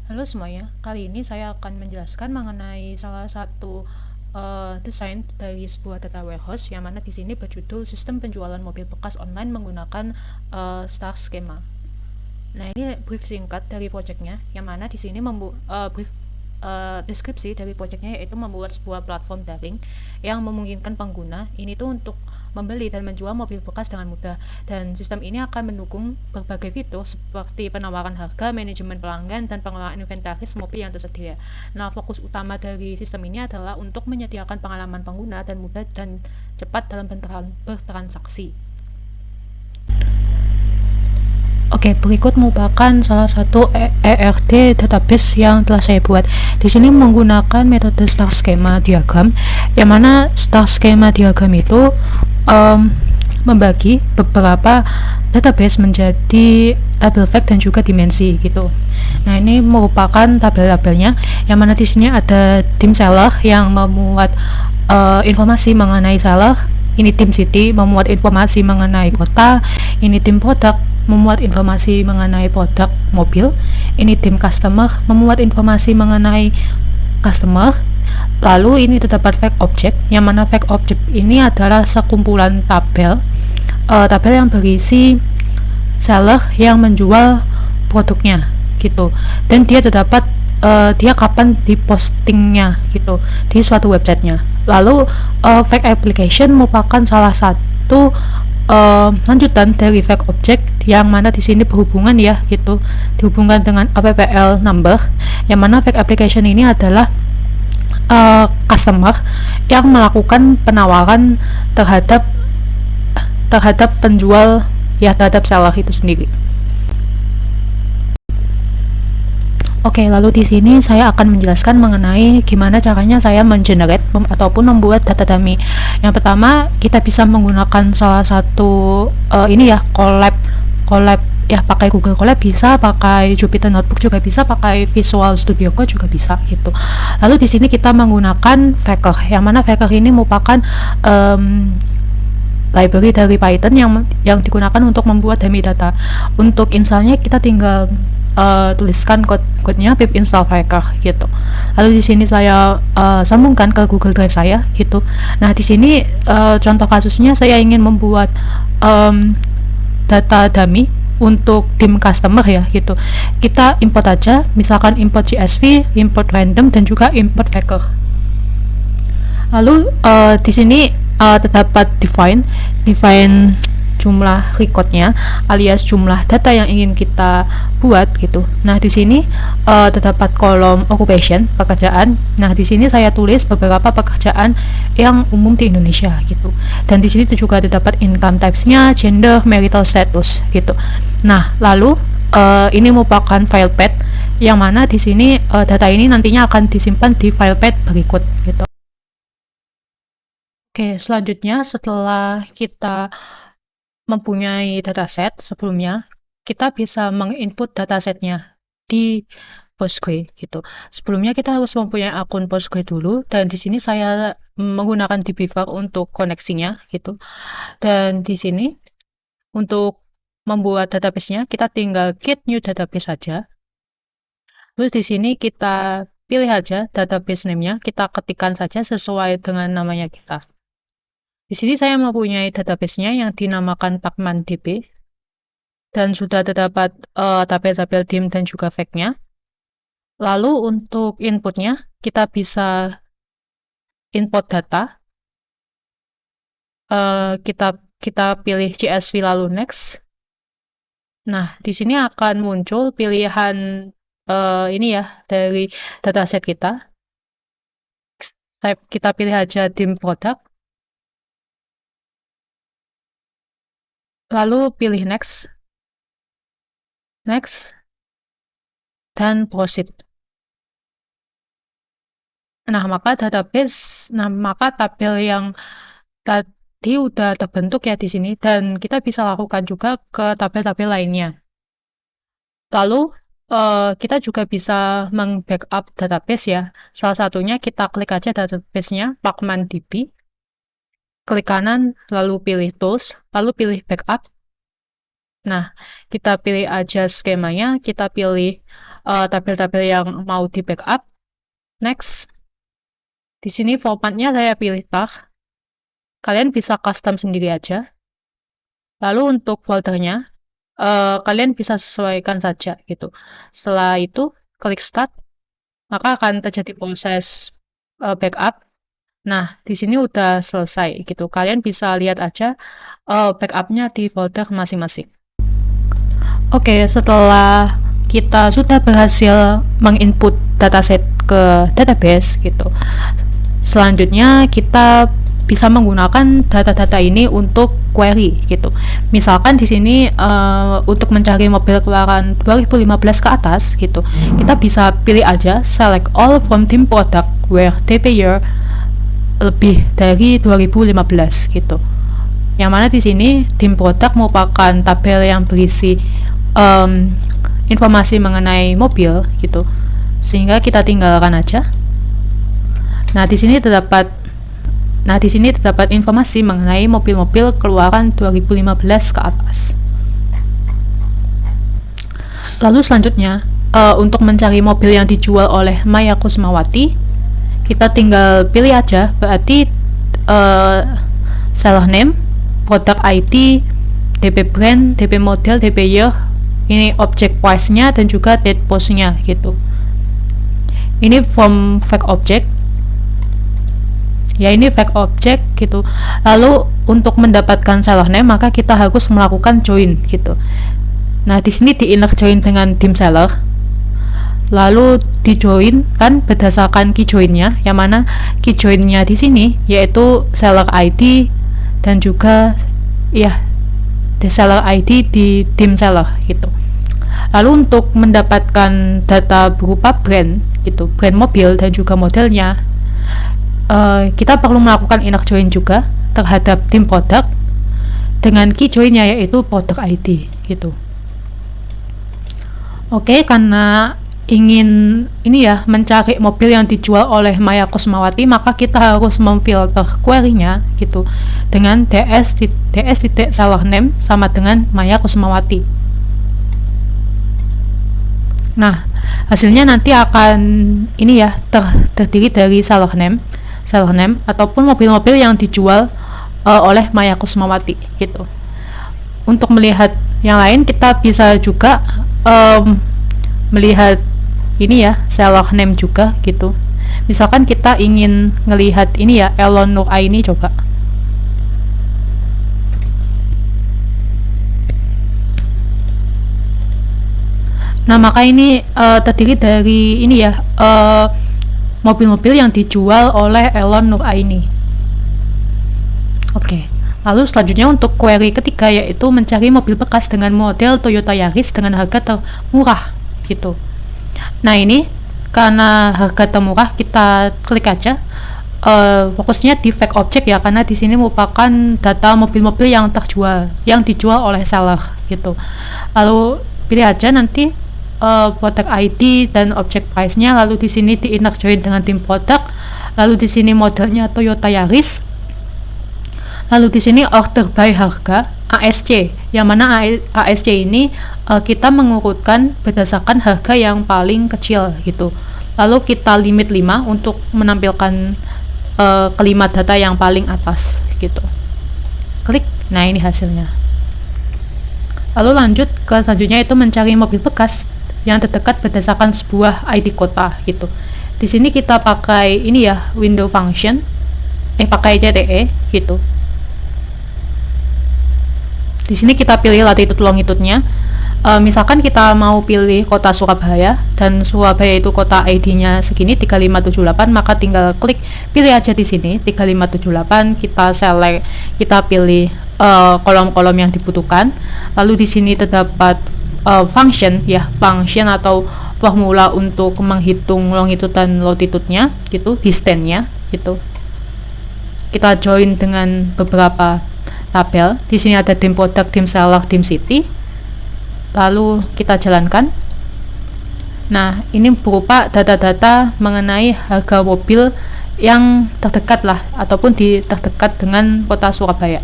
Halo semuanya, kali ini saya akan menjelaskan mengenai salah satu desain dari sebuah data warehouse yang mana di sini berjudul Sistem Penjualan Mobil Bekas Online Menggunakan Star Schema. Nah, ini brief singkat dari projectnya, yang mana di sini brief deskripsi dari projectnya yaitu membuat sebuah platform daring yang memungkinkan pengguna ini tuh untuk membeli dan menjual mobil bekas dengan mudah, dan sistem ini akan mendukung berbagai fitur seperti penawaran harga, manajemen pelanggan, dan pengelolaan inventaris mobil yang tersedia. Nah, fokus utama dari sistem ini adalah untuk menyediakan pengalaman pengguna dan mudah dan cepat dalam bertransaksi. Oke, berikut merupakan salah satu ERD database yang telah saya buat. Di sini menggunakan metode star schema diagram, yang mana star schema diagram itu membagi beberapa database menjadi tabel fact dan juga dimensi gitu. Nah, ini merupakan tabel-tabelnya, yang mana di sini ada tim seller yang memuat informasi mengenai seller. Ini tim city memuat informasi mengenai kota. Ini tim produk memuat informasi mengenai produk mobil. Ini tim customer memuat informasi mengenai customer. Lalu ini terdapat fact object, yang mana fact object ini adalah sekumpulan tabel yang berisi seller yang menjual produknya gitu, dan dia terdapat dia kapan dipostingnya gitu di suatu websitenya. Lalu fact application merupakan salah satu lanjutan dari fact object, yang mana di sini berhubungan ya gitu, dihubungkan dengan APPL number, yang mana fact application ini adalah customer yang melakukan penawaran terhadap penjual ya, terhadap seller itu sendiri. Oke, lalu di sini saya akan menjelaskan mengenai gimana caranya saya mengenerate ataupun membuat data dummy. Yang pertama, kita bisa menggunakan salah satu ini ya, Colab ya, pakai Google Colab bisa, pakai Jupyter Notebook juga bisa, pakai Visual Studio Code juga bisa gitu. Lalu di sini kita menggunakan Faker, yang mana Faker ini merupakan library dari Python yang digunakan untuk membuat dummy data. Untuk installnya kita tinggal tuliskan kodenya pip install Faker gitu. Lalu di sini saya sambungkan ke Google Drive saya gitu. Nah, di sini contoh kasusnya saya ingin membuat data dummy untuk tim customer ya gitu. Kita import aja, misalkan import CSV, import random, dan juga import Faker. Lalu di sini terdapat define jumlah recordnya, alias jumlah data yang ingin kita buat gitu. Nah, di sini terdapat kolom occupation, pekerjaan. Nah, di sini saya tulis beberapa pekerjaan yang umum di Indonesia gitu. Dan di sini juga terdapat income types-nya, gender, marital status gitu. Nah, lalu ini merupakan file path, yang mana di sini data ini nantinya akan disimpan di file path berikut gitu. Oke, selanjutnya setelah kita mempunyai dataset sebelumnya, kita bisa menginput datasetnya di Postgre gitu. Sebelumnya kita harus mempunyai akun Postgre dulu, dan di sini saya menggunakan dbeaver untuk koneksinya gitu. Dan di sini untuk membuat database-nya kita tinggal git new database saja. Terus di sini kita pilih aja database name-nya, kita ketikkan saja sesuai dengan namanya kita. Di sini saya mempunyai database-nya yang dinamakan pacmandb, dan sudah terdapat tabel-tabel dim dan juga fact-nya. Lalu untuk inputnya, kita bisa import data. Kita pilih CSV lalu next. Nah, di sini akan muncul pilihan ini ya, dari dataset kita. Kita pilih aja dim product. Lalu pilih next, dan proceed. Nah, maka tabel yang tadi udah terbentuk ya di sini, dan kita bisa lakukan juga ke tabel-tabel lainnya. Lalu kita juga bisa meng-backup database ya. Salah satunya kita klik aja database-nya pacmandb, klik kanan, lalu pilih tools, lalu pilih backup. Nah, kita pilih aja skemanya, kita pilih tabel-tabel yang mau di backup. Next, di sini formatnya saya pilih tar. Kalian bisa custom sendiri aja. Lalu untuk foldernya, kalian bisa sesuaikan saja gitu. Setelah itu, klik start, maka akan terjadi proses backup. Nah, di sini udah selesai gitu. Kalian bisa lihat aja backupnya di folder masing-masing. Oke, setelah kita sudah berhasil menginput dataset ke database gitu, selanjutnya kita bisa menggunakan data-data ini untuk query gitu. Misalkan di sini untuk mencari mobil keluaran 2015 ke atas gitu, kita bisa pilih aja select all from team product where DP year lebih dari 2015 gitu. Yang mana di sini team product merupakan tabel yang berisi informasi mengenai mobil gitu, sehingga kita tinggalkan aja. Nah, di sini terdapat informasi mengenai mobil-mobil keluaran 2015 ke atas. Lalu selanjutnya, untuk mencari mobil yang dijual oleh Maya Kusmawati, kita tinggal pilih aja, berarti seller name, product ID, DP brand, DP model, DP year, ini object price-nya dan juga date post-nya gitu. Ini from fake object. Ya, ini fake object gitu. Lalu untuk mendapatkan seller name maka kita harus melakukan join gitu. Nah, di sini di inner join dengan dim seller. Lalu di join kan berdasarkan key join-nya, yang mana key join-nya di sini yaitu seller ID dan juga ya the seller ID di dim seller gitu. Lalu untuk mendapatkan data berupa brand gitu, brand mobil dan juga modelnya, kita perlu melakukan inner join juga terhadap dim product dengan key join-nya yaitu product ID gitu. Oke, karena ingin ini ya mencari mobil yang dijual oleh Maya Kusmawati, maka kita harus memfilter query-nya gitu dengan ds seller name sama dengan Maya Kusmawati. Nah, hasilnya nanti akan ini ya terdiri dari seller name ataupun mobil-mobil yang dijual oleh Maya Kusmawati gitu. Untuk melihat yang lain kita bisa juga melihat ini ya seller name juga gitu. Misalkan kita ingin ngelihat ini ya Elon Nur Aini, coba. Nah, maka ini terdiri dari ini ya mobil-mobil yang dijual oleh Elon Nur Aini. Oke. Lalu selanjutnya untuk query ketiga yaitu mencari mobil bekas dengan model Toyota Yaris dengan harga termurah gitu. Nah, ini karena harga termurah kita klik aja fokusnya di fake object ya, karena di sini merupakan data mobil-mobil yang terjual, yang dijual oleh seller gitu. Lalu pilih aja nanti product ID dan object price-nya, lalu di sini di inner join dengan tim product, lalu di sini modelnya Toyota Yaris, lalu di sini order by harga ASC, yang mana ASC ini kita mengurutkan berdasarkan harga yang paling kecil gitu. Lalu kita limit 5 untuk menampilkan kelima data yang paling atas gitu. Klik, nah ini hasilnya. Lalu lanjut ke selanjutnya itu mencari mobil bekas yang terdekat berdasarkan sebuah ID kota gitu. Di sini kita pakai ini ya window function, pakai CTE gitu. Di sini kita pilih latitude longitude-nya. Misalkan kita mau pilih kota Surabaya dan Surabaya itu kota ID-nya segini 3578, maka tinggal klik pilih aja di sini 3578, kita select, kita pilih kolom-kolom yang dibutuhkan. Lalu di sini terdapat function atau formula untuk menghitung longitude dan latitude-nya gitu, distance-nya gitu. Kita join dengan beberapa tabel. Di sini ada dim product, dim seller, dim city. Lalu kita jalankan. Nah, ini berupa data-data mengenai harga mobil yang terdekat lah, ataupun terdekat dengan kota Surabaya.